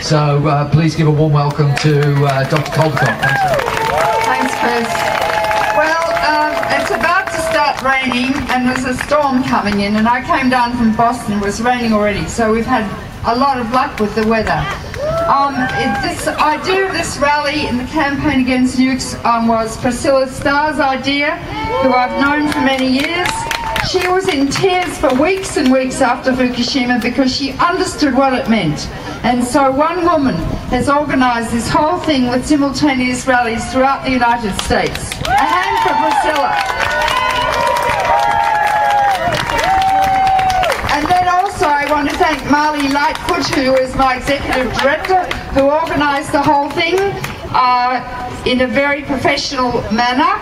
So please give a warm welcome to Dr. Caldicott. Thanks, Chris. Well, it's about to start raining and there's a storm coming in, and I came down from Boston. It was raining already, so we've had a lot of luck with the weather. Idea of this rally in the campaign against nukes was Priscilla Starr's idea, who I've known for many years. She was in tears for weeks and weeks after Fukushima because she understood what it meant. And so one woman has organised this whole thing with simultaneous rallies throughout the United States. A hand for Priscilla. And then also I want to thank Marley Lightfoot, who is my executive director, who organised the whole thing in a very professional manner.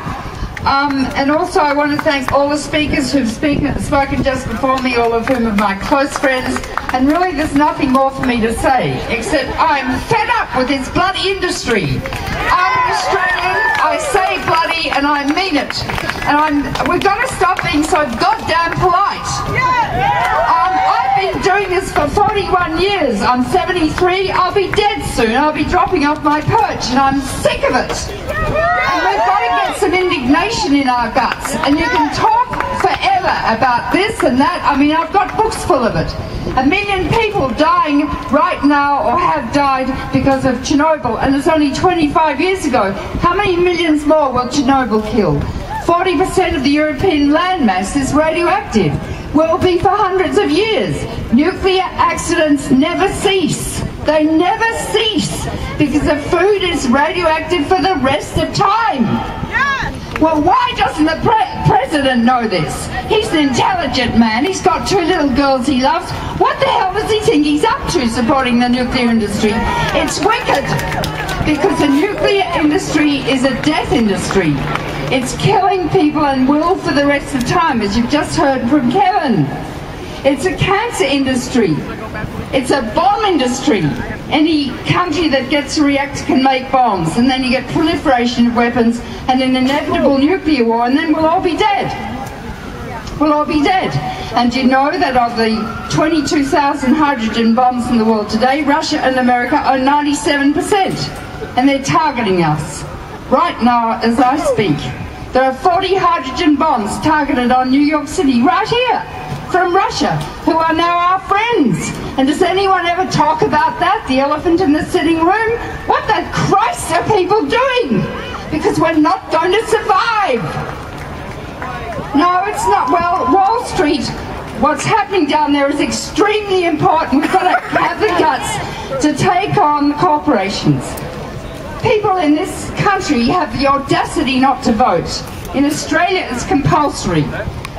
And also I want to thank all the speakers who've spoken just before me, all of whom are my close friends. And really there's nothing more for me to say, except I'm fed up with this bloody industry. I'm an Australian, I say bloody, and I mean it. And we've got to stop being so goddamn polite. I've been doing this for 41 years. I'm 73, I'll be dead soon. I'll be dropping off my perch, and I'm sick of it. And we've got to get some indignation in our guts. And you can talk forever about this and that. I mean, I've got books full of it. 1 million people dying right now or have died because of Chernobyl, and it's only 25 years ago. How many millions more will Chernobyl kill? 40% of the European landmass is radioactive. Will be for hundreds of years. Nuclear accidents never cease. They never cease because the food is radioactive for the rest of time. Well, why doesn't the president know this? He's an intelligent man. He's got 2 little girls he loves. What the hell does he think he's up to supporting the nuclear industry? It's wicked, because the nuclear industry is a death industry. It's killing people and will for the rest of time, as you've just heard from Kevin. It's a cancer industry. It's a bomb industry. Any country that gets a reactor can make bombs, and then you get proliferation of weapons and an inevitable nuclear war, and then we'll all be dead. We'll all be dead. And you know that of the 22,000 hydrogen bombs in the world today, Russia and America own 97%. And they're targeting us. Right now, as I speak, there are 40 hydrogen bombs targeted on New York City, right here, from Russia, who are now our friends. And does anyone ever talk about that, the elephant in the sitting room? What the Christ are people doing? Because we're not going to survive. No, it's not. Well, Wall Street, what's happening down there is extremely important. We've got to have the guts to take on the corporations. People in this country have the audacity not to vote. In Australia, it's compulsory.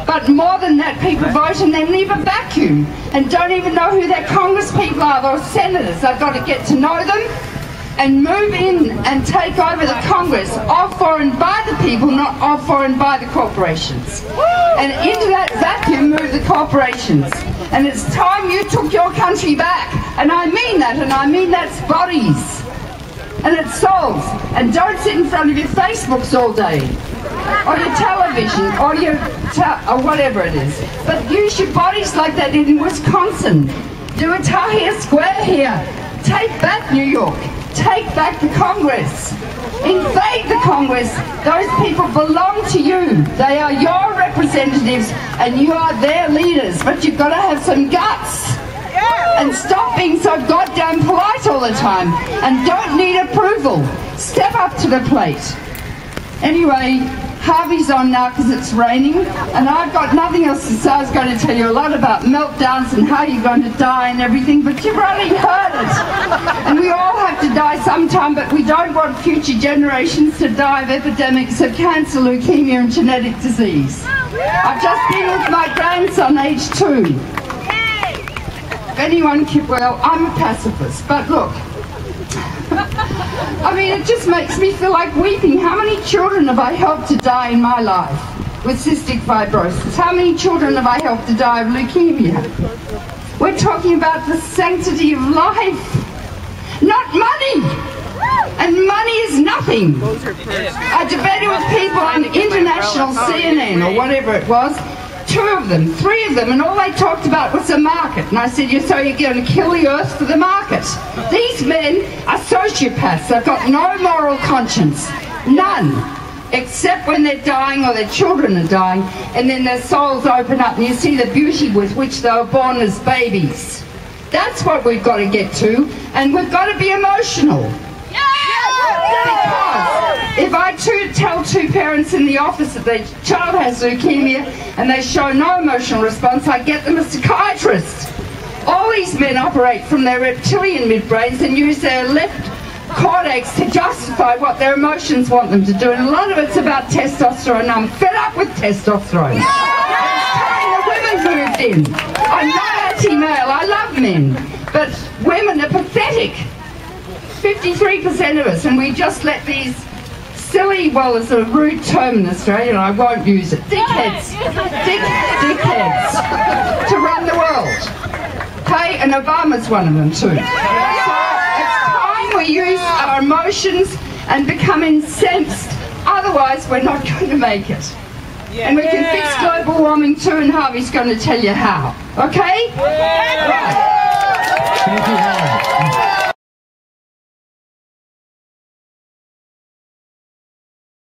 But more than that, people vote and then leave a vacuum and don't even know who their Congress people are, or senators. They've got to get to know them and move in and take over the Congress, of, for and by the people, not of, for and by the corporations. And into that vacuum move the corporations. And it's time you took your country back. And I mean that, and I mean that's bodies. And it's souls. And don't sit in front of your Facebooks all day, or your television, or your or whatever it is. But use your bodies like that in Wisconsin. Do a Tahrir Square here. Take back New York. Take back the Congress. Invade the Congress. Those people belong to you. They are your representatives and you are their leaders. But you've got to have some guts. And stop being so goddamn polite all the time. And don't need approval. Step up to the plate. Anyway, Harvey's on now because it's raining, and I've got nothing else to say. I was going to tell you a lot about meltdowns and how you're going to die and everything, but you've already heard it. And we all have to die sometime, but we don't want future generations to die of epidemics of cancer, leukemia and genetic disease. I've just been with my grandson, age 2. If anyone can, well, I'm a pacifist, but look, I mean, it just makes me feel like weeping. How many children have I helped to die in my life with cystic fibrosis? How many children have I helped to die of leukemia? We're talking about the sanctity of life, not money. And money is nothing. I debated with people on international CNN or whatever it was, 2 of them, 3 of them, and all they talked about was the market. And I said, so you're going to kill the earth for the market? These men are sociopaths. They've got no moral conscience. None. Except when they're dying or their children are dying, and then their souls open up and you see the beauty with which they were born as babies. That's what we've got to get to, and we've got to be emotional. Because if I tell 2 parents in the office that their child has leukemia and they show no emotional response, I get them a psychiatrist. All these men operate from their reptilian midbrains and use their left cortex to justify what their emotions want them to do, and a lot of it's about testosterone. I'm fed up with testosterone. The women moved in. I'm not anti-male, I love men, but women are pathetic. 53% of us, and we just let these silly, well, there's a rude term in Australia and I won't use it, dickheads to run the world. Okay, and Obama's one of them too. We use our emotions and become incensed, otherwise we're not going to make it. And we can fix global warming too, and Harvey's going to tell you how. Okay? Right. Thank you, Helen.